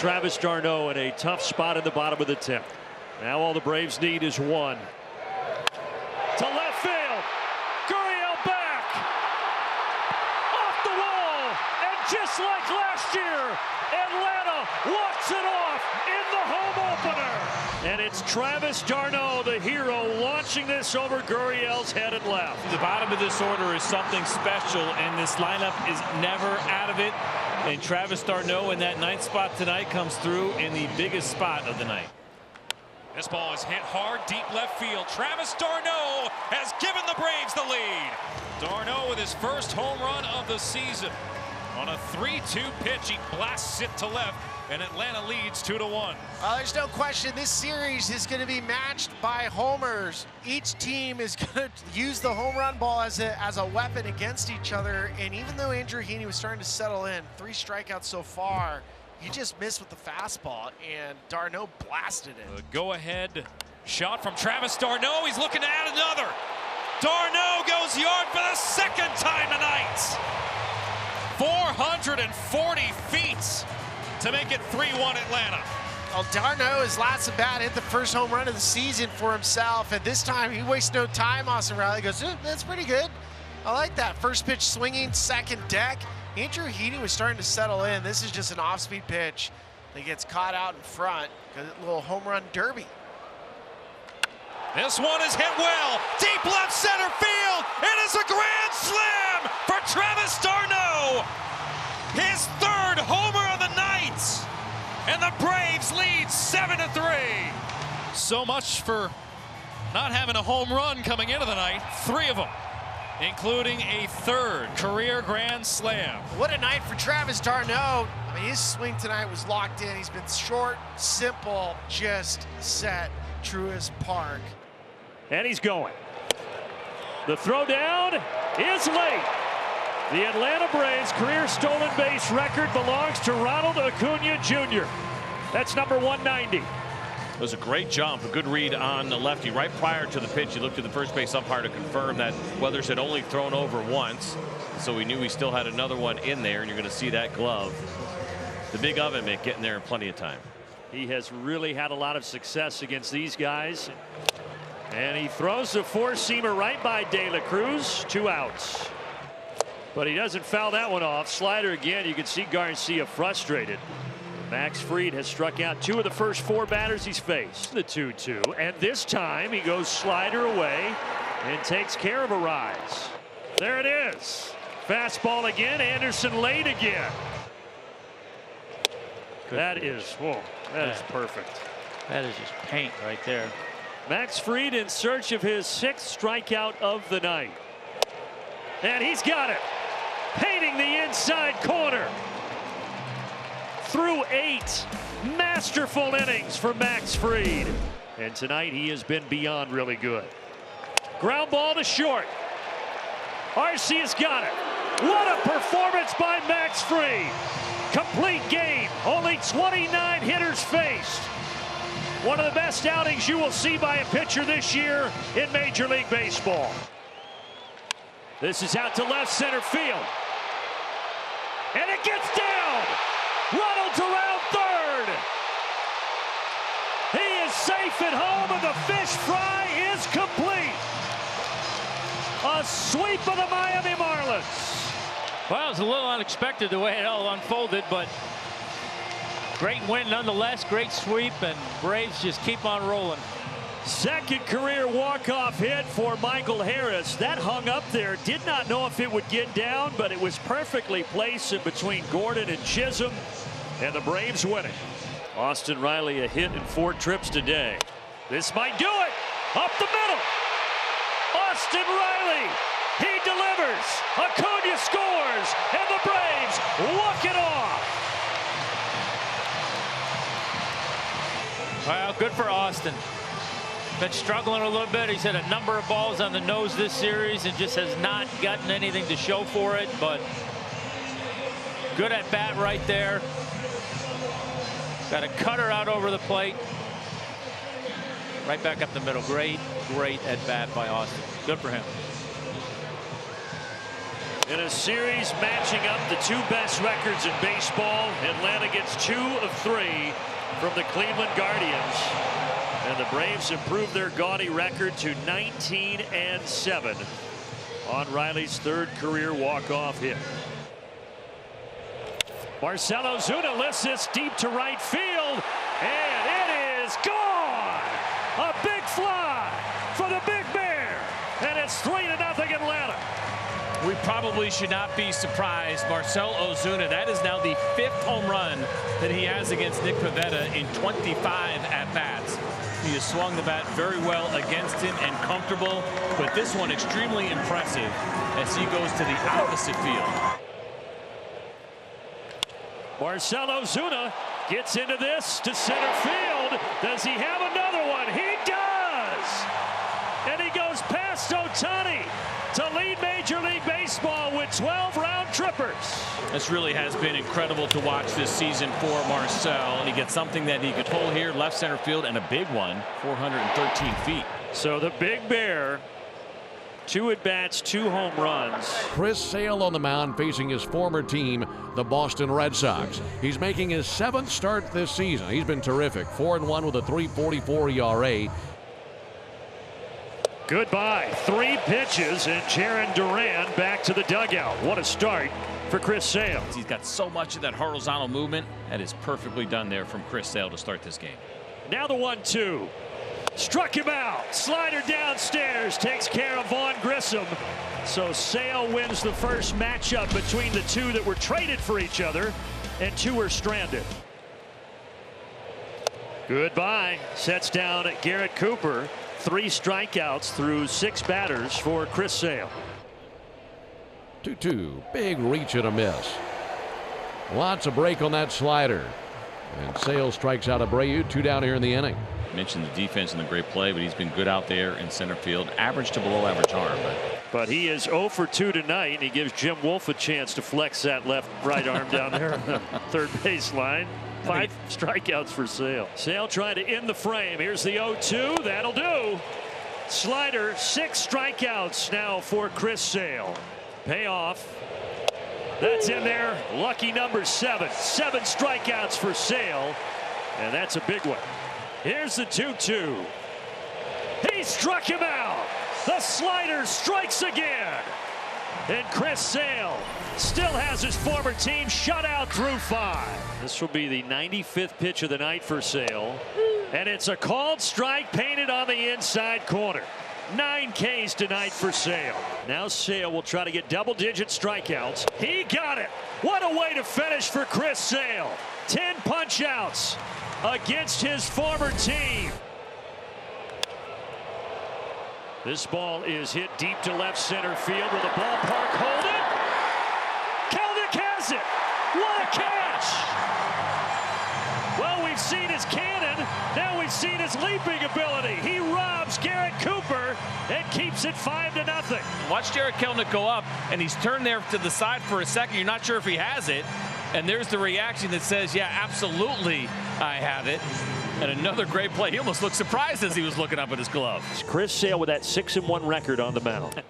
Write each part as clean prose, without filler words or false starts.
Travis d'Arnaud in a tough spot in the bottom of the 10th. Now all the Braves need is one. To left field. Gurriel back. Off the wall. And just like last year, Atlanta walks it off in the home opener. And it's Travis d'Arnaud, the hero, launching this over Gurriel's head and left. The bottom of this order is something special, and this lineup is never out of it. And Travis d'Arnaud in that 9th spot tonight comes through in the biggest spot of the night. This ball is hit hard deep left field. Travis d'Arnaud has given the Braves the lead. d'Arnaud with his first home run of the season. On a 3-2 pitch, he blasts it to left, and Atlanta leads 2-1. There's no question this series is going to be matched by homers. Each team is going to use the home run ball as a weapon against each other. And even though Andrew Heaney was starting to settle in, 3 strikeouts so far, he just missed with the fastball, and d'Arnaud blasted it. The go-ahead shot from Travis d'Arnaud. He's looking to add another. d'Arnaud goes yard for the 2nd time tonight. 440 feet to make it 3-1 Atlanta. Well, d'Arnaud, his last at bat, hit the first home run of the season for himself, and this time he wastes no time. Austin Riley goes, that's pretty good. I like that. First pitch swinging, second deck. Andrew Heaney was starting to settle in. This is just an off-speed pitch that gets caught out in front. A little home run derby. This one is hit well. Deep left center field. It is a grand slam for Travis d'Arnaud. His 3rd homer of the night. And the Braves lead 7-3. So much for not having a home run coming into the night. 3 of them, including a 3rd career grand slam. What a night for Travis d'Arnaud. I mean, his swing tonight was locked in. He's been short, simple, just set, Truist Park. And he's going. The throw down is late. The Atlanta Braves career stolen base record belongs to Ronald Acuna Jr. That's number 190. It was a great jump, a good read on the lefty. Right prior to the pitch, he looked at the first base umpire to confirm that Weathers had only thrown over once. So we knew he still had another one in there, and you're going to see that glove. The big oven mitt getting there in plenty of time. He has really had a lot of success against these guys. And he throws the 4-seamer right by De La Cruz. 2 outs. But he doesn't foul that one off. Slider again. You can see Garcia frustrated. Max Fried has struck out 2 of the first 4 batters he's faced. The 2-2. And this time he goes slider away and takes care of a rise. There it is. Fastball again. Anderson late again. That is perfect. That is just paint right there. Max Fried in search of his 6th strikeout of the night. And he's got it. Painting the inside corner. Through 8 masterful innings for Max Fried. And tonight he has been beyond really good. Ground ball to short. Arcea's got it. What a performance by Max Fried. Complete game. Only 29 hitters faced. One of the best outings you will see by a pitcher this year in Major League Baseball. This is out to left center field. And it gets down. Ronald's around 3rd. He is safe at home, and the fish fry is complete. A sweep of the Miami Marlins. Well, it was a little unexpected the way it all unfolded, but great win nonetheless, great sweep, and Braves just keep on rolling. 2nd career walk-off hit for Michael Harris. That hung up there. Did not know if it would get down, but it was perfectly placed in between Gordon and Chisholm, and the Braves win it. Austin Riley a hit in 4 trips today. This might do it. Up the middle. Austin Riley. He delivers. Acuna scores, and the Braves walk it off. Well, good for Austin. Been struggling a little bit. He's hit a number of balls on the nose this series and just has not gotten anything to show for it, but good at bat right there. Got a cutter out over the plate. Right back up the middle. Great at bat by Austin. Good for him. In a series matching up the two best records in baseball, Atlanta gets 2 of 3 from the Cleveland Guardians. And the Braves improved their gaudy record to 19-7 on Riley's 3rd career walk-off hit. Marcell Ozuna lifts this deep to right field, and it is gone! A big fly for the Big Bear, and it's 3-0 Atlanta. We probably should not be surprised. Marcell Ozuna, that is now the 5th home run that he has against Nick Pivetta in 25 at-bats. He has swung the bat very well against him and comfortable, but this one extremely impressive as he goes to the opposite field. Marcell Ozuna gets into this to center field. Does he have another one? He does! And he goes past Ohtani to lead Major League Baseball with 12 round trippers. This really has been incredible to watch this season for Marcell. And he gets something that he could pull here, left center field, and a big one, 413 feet. So the Big Bear, 2 at-bats, 2 home runs. Chris Sale on the mound facing his former team, the Boston Red Sox. He's making his 7th start this season. He's been terrific. 4-1 with a 3.44 ERA. Goodbye. 3 pitches, and Jaron Duran back to the dugout. What a start for Chris Sale. He's got so much of that horizontal movement. That is perfectly done there from Chris Sale to start this game. Now the 1-2. Struck him out. Slider downstairs takes care of Vaughn Grissom. So Sale wins the first matchup between the 2 that were traded for each other, and 2 were stranded. Goodbye. Sets down Garrett Cooper. 3 strikeouts through 6 batters for Chris Sale. 2-2. Big reach and a miss. Lots of break on that slider. And Sale strikes out Abreu. 2 down here in the inning. Mentioned the defense and the great play, but he's been good out there in center field. Average to below average arm. But he is 0 for 2 tonight, and he gives Jim Wolf a chance to flex that right arm down there on the third base line. 5 strikeouts for Sale. Sale trying to end the frame. Here's the 0-2. That'll do. Slider, 6 strikeouts now for Chris Sale. Payoff. That's in there. Lucky number 7. 7 strikeouts for Sale. And that's a big one. Here's the 2-2. He struck him out. The slider strikes again. And Chris Sale still has his former team shut out through 5. This will be the 95th pitch of the night for Sale. And it's a called strike painted on the inside corner. 9 Ks tonight for Sale. Now Sale will try to get double-digit strikeouts. He got it. What a way to finish for Chris Sale. 10 punch-outs against his former team. This ball is hit deep to left center field. Will the ballpark hold it? Kelnick has it. What a catch! Well, we've seen his cannon. Now we've seen his leaping ability. He robs Garrett Cooper and keeps it 5-0. Watch Jarred Kelenic go up, and he's turned there to the side for a second. You're not sure if he has it. And there's the reaction that says, yeah, absolutely, I have it. And another great play. He almost looked surprised as he was looking up at his glove. It's Chris Sale with that 6-1 record on the mound.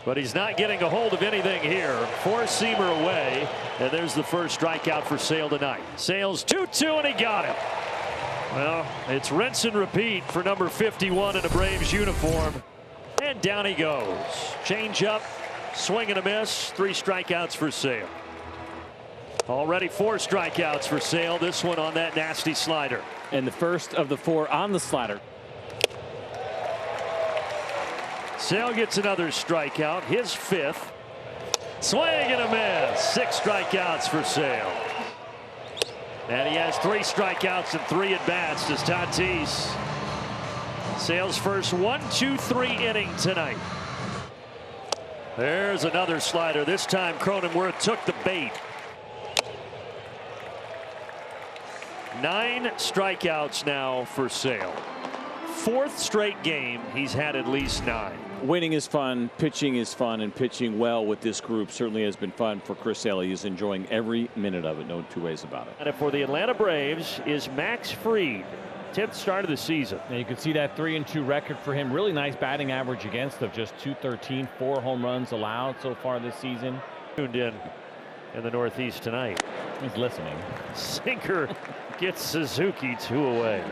But he's not getting a hold of anything here. 4-seamer away. And there's the first strikeout for Sale tonight. Sale's 2-2, and he got him. Well, it's rinse and repeat for number 51 in a Braves uniform. And down he goes. Change up, swing and a miss. 3 strikeouts for Sale. Already 4 strikeouts for Sale. This one on that nasty slider. And the first of the 4 on the slider. Sale gets another strikeout, his 5th. Swing and a miss. 6 strikeouts for Sale. And he has 3 strikeouts and 3 at-bats to Tatis. Sale's first 1-2-3 inning tonight. There's another slider. This time Cronenworth took the bait. 9 strikeouts now for Sale. 4th straight game he's had at least 9. Winning is fun, pitching is fun, and pitching well with this group certainly has been fun for Chris Sale. He's enjoying every minute of it, no 2 ways about it. And for the Atlanta Braves is Max Fried. 10th start of the season. And you can see that 3-2 record for him. Really nice batting average against of just .213. 4 home runs allowed so far this season. Tuned in the Northeast tonight. He's listening. Sinker gets Suzuki 2 away.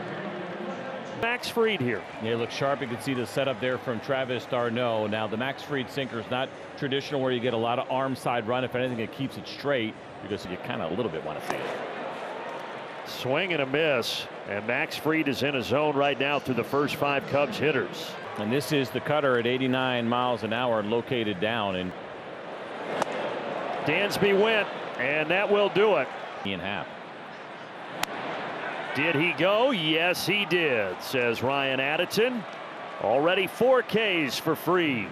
Max Fried here. Yeah, looks sharp. You can see the setup there from Travis d'Arnaud. Now the Max Fried sinker is not traditional where you get a lot of arm side run. If anything, it keeps it straight because you kind of a little bit want to see it. Swing and a miss, and Max Fried is in a zone right now through the first 5 Cubs hitters. And this is the cutter at 89 miles an hour located down. And Dansby went, and that will do it. In half. Did he go? Yes, he did, says Ryan Addison. Already 4 Ks for Fried.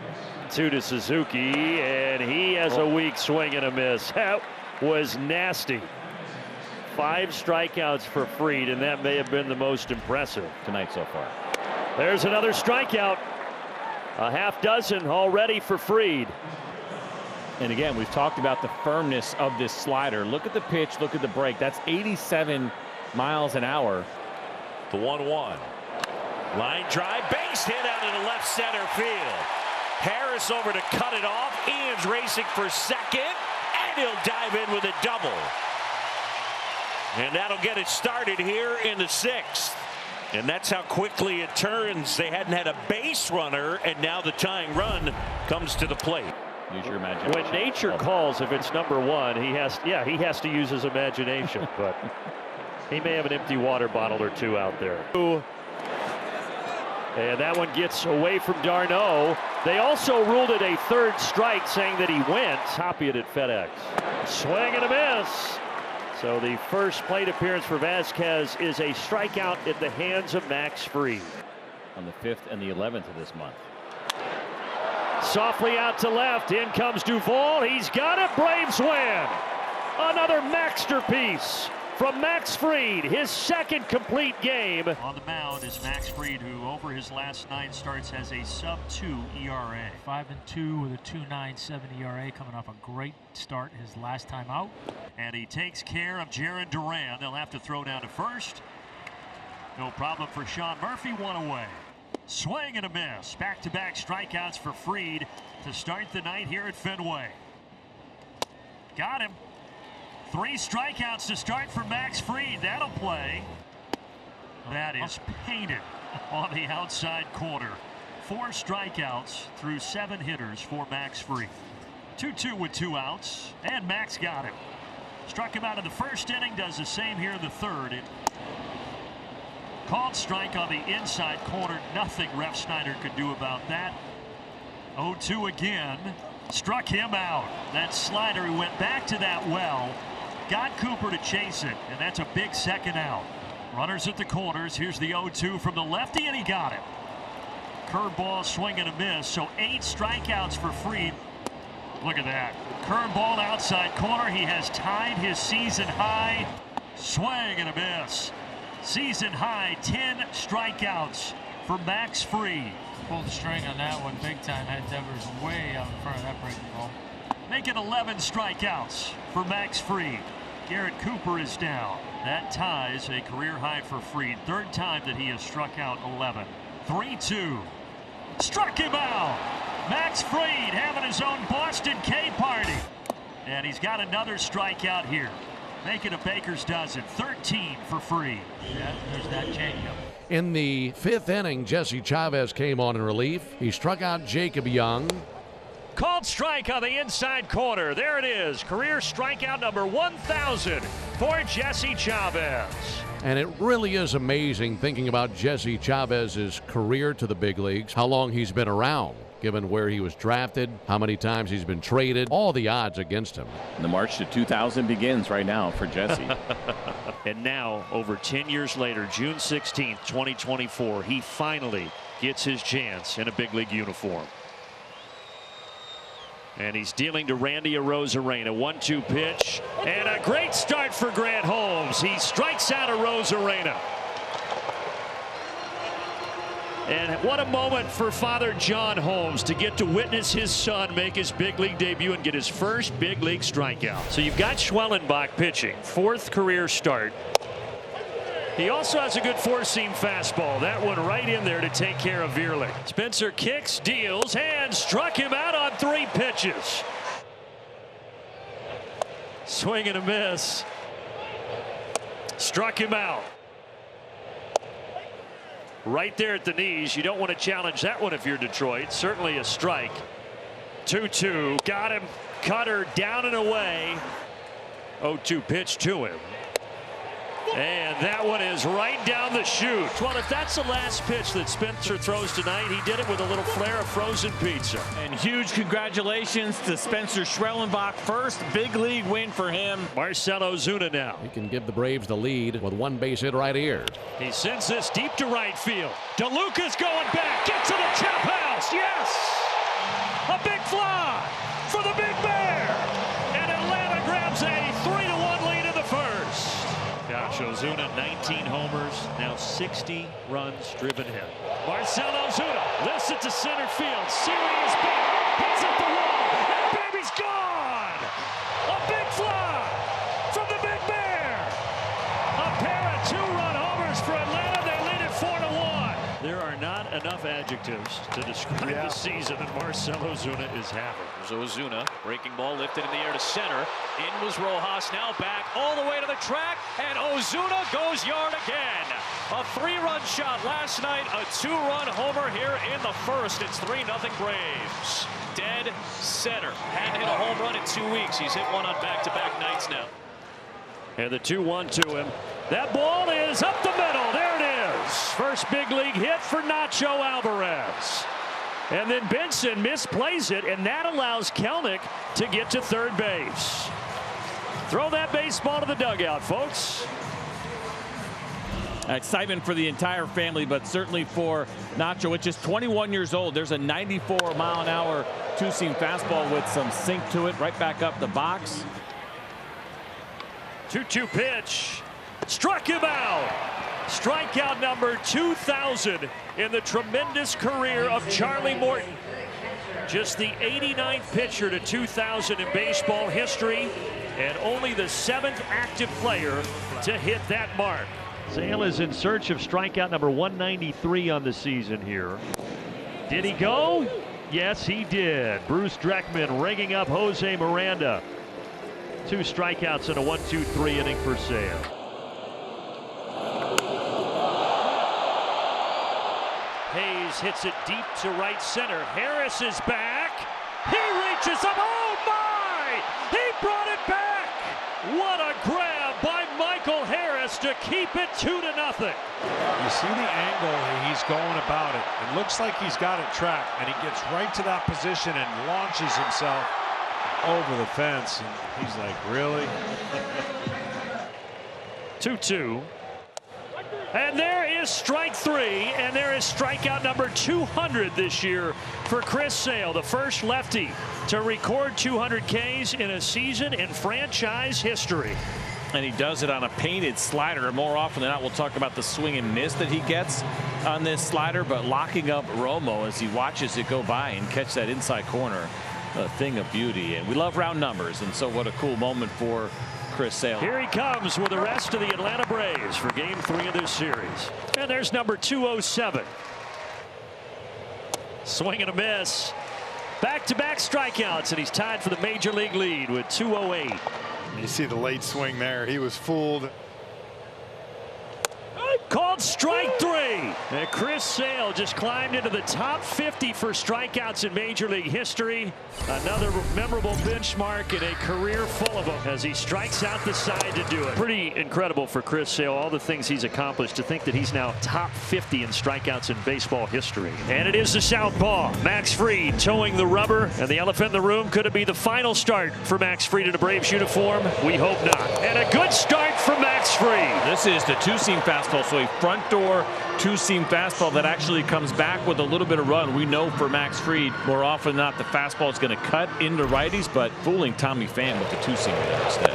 2 to Suzuki, and he has a weak swing and a miss. That was nasty. 5 strikeouts for Fried, and that may have been the most impressive Tonight so far. There's another strikeout. A half dozen already for Fried. And again, we've talked about the firmness of this slider. Look at the pitch, look at the break. That's 87 miles an hour. The 1-1. Line drive, base hit out into left center field. Harris over to cut it off. Ian's racing for second, and he'll dive in with a double. And that'll get it started here in the 6th. And that's how quickly it turns. They hadn't had a base runner, and now the tying run comes to the plate. Use your imagination. When nature calls, if it's number 1, he has to use his imagination, but he may have an empty water bottle or 2 out there. And that one gets away from d'Arnaud. They also ruled it a 3rd strike, saying that he went. Happy at FedEx. Swing and a miss. So the first plate appearance for Vasquez is a strikeout at the hands of Max Fried. On the 5th and the 11th of this month. Softly out to left. In comes Duvall. He's got it. Braves win. Another masterpiece from Max Fried, his 2nd complete game. On the mound is Max Fried, who over his last 9 starts has a sub-2 ERA. 5-2 with a 2.97 ERA, coming off a great start his last time out. And he takes care of Jaron Duran. They'll have to throw down to first. No problem for Sean Murphy. 1 away. Swing and a miss. Back-to-back strikeouts for Fried to start the night here at Fenway. Got him. 3 strikeouts to start for Max Fried. That'll play. That is painted on the outside corner. 4 strikeouts through 7 hitters for Max Fried. 2-2 with 2 outs, and Max got him. Struck him out in the 1st inning, does the same here in the 3rd. It called strike on the inside corner. Nothing Ref Snyder could do about that. 0-2 again. Struck him out. That slider, he went back to that well. Got Cooper to chase it, and that's a big 2nd out. Runners at the corners. Here's the 0-2 from the lefty, and he got it. Curveball, swing and a miss. So 8 strikeouts for Fried. Look at that. Curveball outside corner. He has tied his season high. Swing and a miss. Season high 10 strikeouts for Max Fried. Pulled the string on that one big time. Had Devers way out in front of that breaking ball. Make it 11 strikeouts for Max Fried. Garrett Cooper is down. That ties a career high for Fried. 3rd time that he has struck out 11. 3-2. Struck him out. Max Fried having his own Boston K party. And he's got another strikeout here. Make it a baker's dozen. 13 for Fried. Yeah, there's that changeup. In the 5th inning, Jesse Chavez came on in relief. He struck out Jacob Young. Called strike on the inside corner. There it is. Career strikeout number 1,000 for Jesse Chavez. And it really is amazing thinking about Jesse Chavez's career to the big leagues, how long he's been around, given where he was drafted, how many times he's been traded, all the odds against him. The march to 2000 begins right now for Jesse. And now, over 10 years later, June 16th, 2024, he finally gets his chance in a big league uniform. And he's dealing to Randy Arozarena. 1-2 pitch. And a great start for Grant Holmes. He strikes out Arozarena. And what a moment for Father John Holmes to get to witness his son make his big league debut and get his first big league strikeout. So you've got Schwellenbach pitching. 4th career start. He also has a good four-seam fastball. That one right in there to take care of Veerling. Spencer kicks, deals, and struck him out on 3 pitches. Swing and a miss. Struck him out. Right there at the knees. You don't want to challenge that one if you're Detroit. Certainly a strike. 2-2. Got him. Cutter down and away. 0-2 pitch to him. And that one is right down the chute. Well, if that's the last pitch that Spencer throws tonight, he did it with a little flair of frozen pizza. And huge congratulations to Spencer Schwellenbach. First big league win for him. Marcell Ozuna now. He can give the Braves the lead with 1 base hit right here. He sends this deep to right field. DeLuca's going back. Gets to the chop house. Yes! A big fly for the Big Bear. And Atlanta grabs a 3-1 lead in the first. Gosh, Ozuna, 19 homers, now 60 runs driven in. Marcell Ozuna lifts it to center field. Serious back, hits at the wall, and the baby's gone! A big fly from the Big Bear. A pair of 2-run homers for Atlanta. They lead it 4-1. There are not enough adjectives to describe the season that Marcell Ozuna is having. There's Ozuna, breaking ball lifted in the air to center. In was Rojas, now back all the way to the track, and Ozuna goes yard again. A 3-run shot last night, a 2-run homer here in the first. It's 3-0 Braves. Dead center. Hadn't hit a home run in 2 weeks. He's hit one on back-to-back nights now. And the 2-1 to him. That ball is up the middle. There it is. First big league hit for Nacho Alvarez. And then Benson misplays it, and that allows Kelnick to get to third base. Throw that baseball to the dugout, folks. Excitement for the entire family, but certainly for Nacho, which is 21 years old. There's a 94-mile-an-hour 2-seam fastball with some sink to it. Right back up the box. 2-2 pitch. Struck him out. Strikeout number 2,000 in the tremendous career of Charlie Morton. Just the 89th pitcher to 2,000 in baseball history, and only the 7th active player to hit that mark. Sale is in search of strikeout number 193 on the season here. Did he go? Yes, he did. Bruce Dreckman ringing up Jose Miranda. 2 strikeouts in a 1-2-3 inning for Sale. Hayes hits it deep to right center. Harris is back. He reaches up. Oh my! He brought it back. What a grab by Michael Harris to keep it 2-0. You see the angle he's going about it. It looks like he's got it tracked, and he gets right to that position and launches himself over the fence. And he's like, really? 2-2. And there is strike 3, and there is strikeout number 200 this year for Chris Sale, the first lefty to record 200 Ks in a season in franchise history. And he does it on a painted slider. More often than not, we'll talk about the swing and miss that he gets on this slider, but locking up Romo as he watches it go by and catch that inside corner. A thing of beauty, and we love round numbers, and so what a cool moment for Chris Sale. Here he comes with the rest of the Atlanta Braves for game 3 of this series. And there's number 207. Swing and a miss. Back-to-back strikeouts, and he's tied for the major league lead with 208. You see the late swing there. He was fooled. Called strike 3. And Chris Sale just climbed into the top 50 for strikeouts in Major League history. Another memorable benchmark and a career full of them as he strikes out the side to do it. Pretty incredible for Chris Sale, all the things he's accomplished. To think that he's now top 50 in strikeouts in baseball history. And it is the southpaw, Max Fried, towing the rubber. And the elephant in the room, could it be the final start for Max Fried in a Braves uniform? We hope not. And a good start for Max Fried. This is the 2-seam fastball, so a front door 2-seam fastball that actually comes back with a little bit of run. We know for Max Fried, more often than not, the fastball is going to cut into righties, but fooling Tommy Pham with the 2-seam there instead.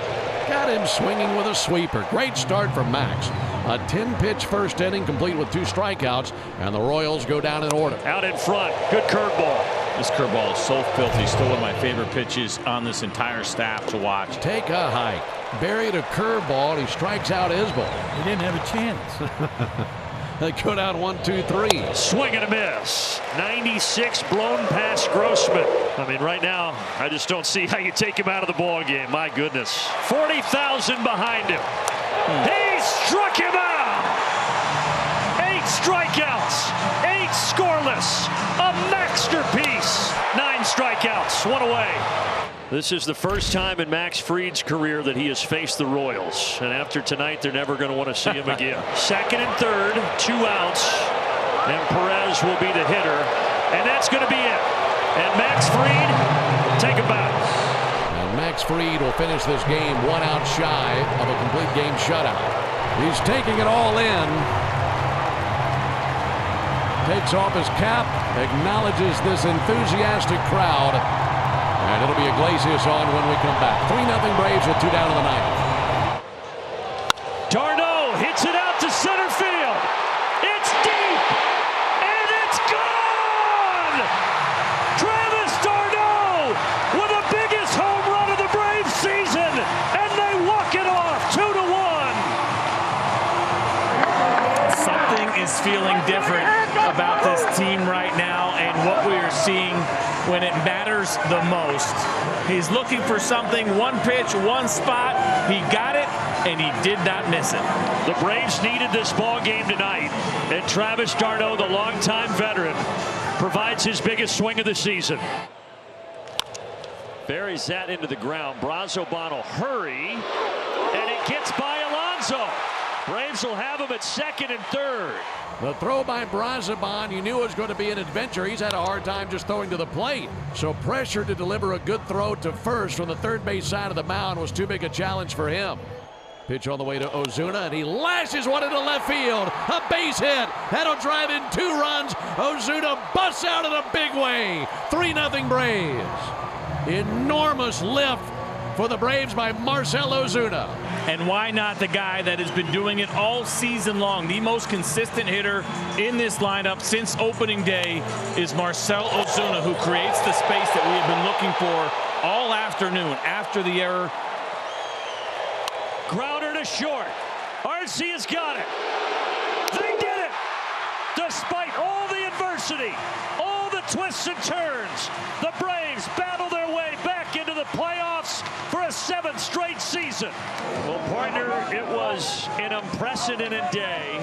Got him swinging with a sweeper. Great start from Max. A 10-pitch first inning complete with 2 strikeouts, and the Royals go down in order. Out in front, good curveball. This curveball is so filthy. Still one of my favorite pitches on this entire staff to watch. Take a hike. buried a curveball, and he strikes out his ball. He didn't have a chance. They go down 1-2-3. Swing and a miss. 96 blown past Grossman. I mean, right now, I just don't see how you take him out of the ball game. My goodness. 40,000 behind him. He struck him out. 8 strikeouts. 8 scoreless. A masterpiece. 9 strikeouts. 1 away. This is the first time in Max Fried's career that he has faced the Royals. And after tonight, they're never going to want to see him again. Second and third, 2 outs. And Perez will be the hitter. And that's going to be it. And Max Fried, take a bow. And Max Fried will finish this game 1 out shy of a complete game shutout. He's taking it all in. Takes off his cap, acknowledges this enthusiastic crowd. And it'll be Iglesias on when we come back. 3-0 Braves with 2 down in the 9th. Darno hits it out to center field. It's deep, and it's gone! Travis d'Arnaud with the biggest home run of the Braves season, and they walk it off 2-1. Something is feeling different about this team right now, and what we are seeing when it matters the most. He's looking for something, 1 pitch, 1 spot. He got it, and he did not miss it. The Braves needed this ball game tonight, and Travis d'Arnaud, the longtime veteran, provides his biggest swing of the season. Buries that into the ground. Brazoban will hurry, and it gets by Alonso. Braves will have him at second and third. The throw by Brazoban, you knew it was going to be an adventure. He's had a hard time just throwing to the plate. So pressure to deliver a good throw to first from the third base side of the mound was too big a challenge for him. Pitch on the way to Ozuna, and he lashes one into left field. A base hit. That'll drive in 2 runs. Ozuna busts out in a big way. 3-0 Braves. Enormous lift for the Braves by Marcell Ozuna. And why not the guy that has been doing it all season long? The most consistent hitter in this lineup since opening day is Marcell Ozuna, who creates the space that we have been looking for all afternoon after the error. Grounder to short. Arcee has got it. They did it. Despite all the adversity, all the twists and turns, the Braves battle their way back into the playoffs for a 7th straight season. Well, partner, it was an unprecedented day.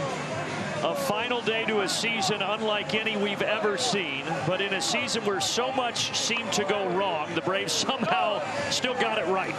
A final day to a season unlike any we've ever seen. But in a season where so much seemed to go wrong, the Braves somehow still got it right.